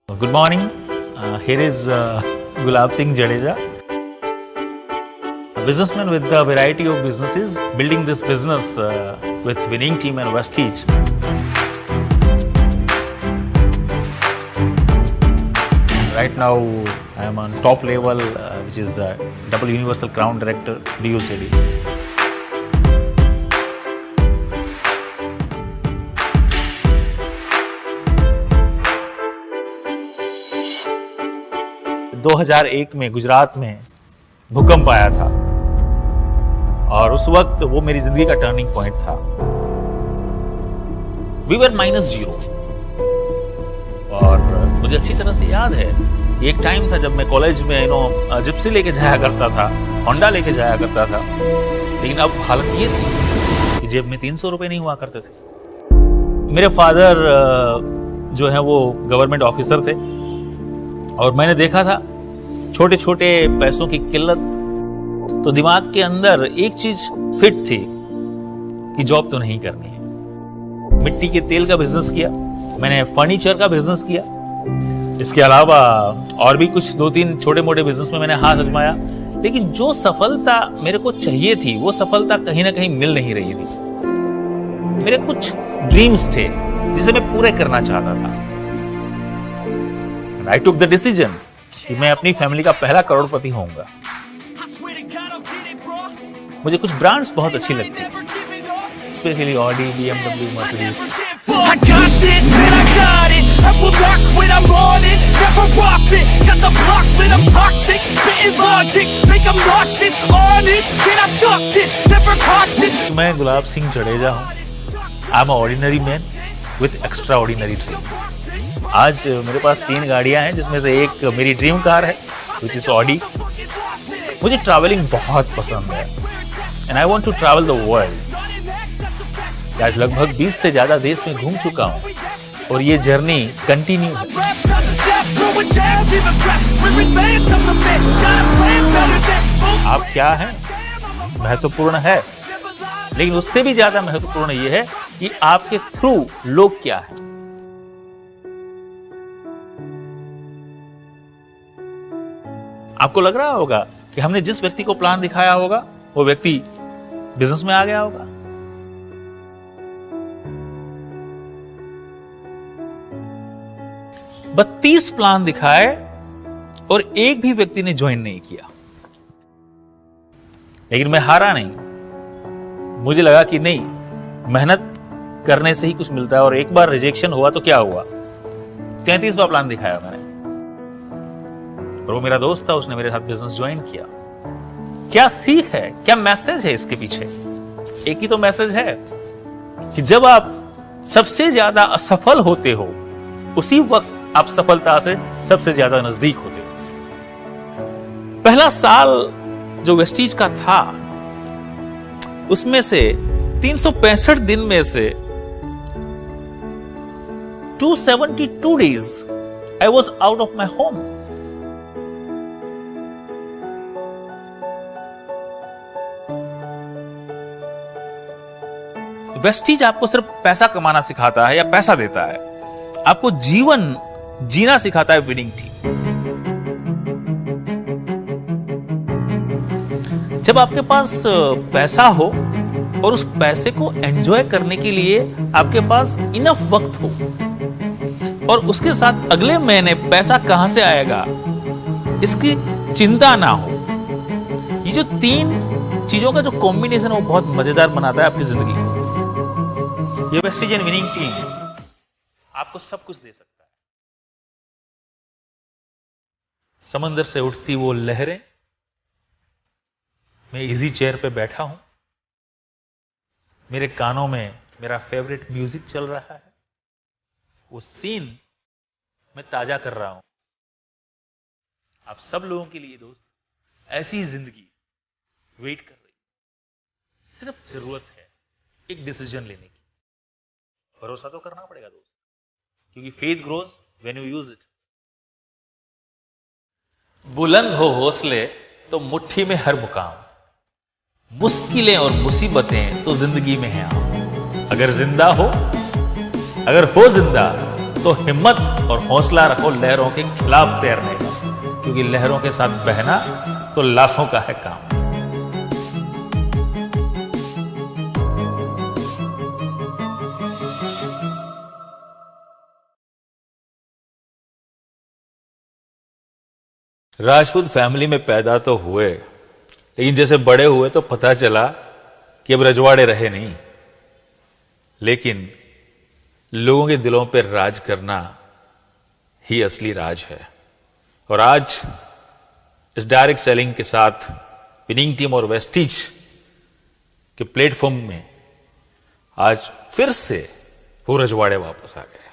Good morning. Here is Gulab Singh Jadeja, a businessman with a variety of businesses, building this business with winning team and Vestige. Right now, I am on top level, which is Double Universal Crown Director, DUCD. – 2001 में गुजरात में भूकंप आया था और उस वक्त वो मेरी जिंदगी का टर्निंग पॉइंट था। वी वर -0 और मुझे अच्छी तरह से याद है, एक टाइम था जब मैं कॉलेज में जिप्सी लेके जाया करता था, होंडा लेके जाया करता था, लेकिन अब हालत ये थी कि जेब में 300 रुपए नहीं हुआ करते थे। मेरे फादर जो है वो गवर्नमेंट ऑफिसर थे और मैंने देखा था छोटे छोटे पैसों की किल्लत, तो दिमाग के अंदर एक चीज फिट थी कि जॉब तो नहीं करनी है। मिट्टी के तेल का बिजनेस किया, मैंने फर्नीचर का बिजनेस किया, इसके अलावा और भी कुछ 2-3 छोटे मोटे बिजनेस में मैंने हाथ आजमाया, लेकिन जो सफलता मेरे को चाहिए थी वो सफलता कहीं ना कहीं मिल नहीं रही थी। मेरे कुछ ड्रीम्स थे जिसे मैं पूरे करना चाहता था। I took the decision कि मैं अपनी फैमिली का पहला करोड़पति होऊंगा। मुझे कुछ ब्रांड्स बहुत अच्छी लगती हैं, स्पेशली ऑडी, BMW, मर्सिडीज। मैं गुलाब सिंह जडेजा हूँ। I am ordinary man with extra ordinary dream. आज मेरे पास 3 गाड़ियां हैं, जिसमें से एक मेरी ड्रीम कार है विच इज ऑडी। मुझे ट्रैवलिंग बहुत पसंद है and I want to travel the world. आज लगभग 20 से ज्यादा देश में घूम चुका हूं और ये जर्नी कंटिन्यू है। आप क्या हैं महत्वपूर्ण है, लेकिन उससे भी ज्यादा महत्वपूर्ण ये है कि आपके थ्रू लोग क्या है। आपको लग रहा होगा कि हमने जिस व्यक्ति को प्लान दिखाया होगा वो व्यक्ति बिजनेस में आ गया होगा। बत्तीस प्लान दिखाए और एक भी व्यक्ति ने ज्वाइन नहीं किया, लेकिन मैं हारा नहीं। मुझे लगा कि नहीं, मेहनत करने से ही कुछ मिलता है, और एक बार रिजेक्शन हुआ तो क्या हुआ, 33वां प्लान दिखाया मैंने, और वो मेरा दोस्त था, उसने मेरे साथ बिजनेस ज्वाइन किया। क्या सीख है, क्या मैसेज है इसके पीछे? एक ही तो मैसेज है कि जब आप सबसे ज्यादा असफल होते हो उसी वक्त आप सफलता से सबसे ज्यादा नजदीक होते हो। पहला साल जो वेस्टीज का था, उसमें से 365 दिन में से 272 days I was out of my home. Vestige आपको सिर्फ पैसा कमाना सिखाता है या पैसा देता है, आपको जीवन जीना सिखाता है विनिंग टीम। जब आपके पास पैसा हो और उस पैसे को एंजॉय करने के लिए आपके पास इनफ वक्त हो, और उसके साथ अगले महीने पैसा कहां से आएगा इसकी चिंता ना हो, ये जो 3 चीजों का जो कॉम्बिनेशन है वो बहुत मजेदार बनाता है आपकी जिंदगी। ये वेस्टीज एंड विनिंग टीम आपको सब कुछ दे सकता है। समंदर से उठती वो लहरें, मैं इजी चेयर पे बैठा हूं, मेरे कानों में मेरा फेवरेट म्यूजिक चल रहा है, वो सीन मैं ताजा कर रहा हूं। आप सब लोगों के लिए दोस्त ऐसी जिंदगी वेट कर रही है। सिर्फ जरूरत है एक डिसीजन लेने की। भरोसा तो करना पड़ेगा दोस्त, क्योंकि faith grows when you use it. बुलंद हो हौसले तो मुट्ठी में हर मुकाम, मुश्किलें और मुसीबतें तो जिंदगी में हैं आम। अगर जिंदा हो, अगर हो जिंदा तो हिम्मत और हौसला रखो लहरों के खिलाफ तैरने का, क्योंकि लहरों के साथ बहना तो लाशों का है काम। राजपूत फैमिली में पैदा तो हुए, लेकिन जैसे बड़े हुए तो पता चला कि अब रजवाड़े रहे नहीं, लेकिन लोगों के दिलों पर राज करना ही असली राज है। और आज इस डायरेक्ट सेलिंग के साथ विनिंग टीम और वेस्टीज के प्लेटफॉर्म में आज फिर से वो रजवाड़े वापस आ गए।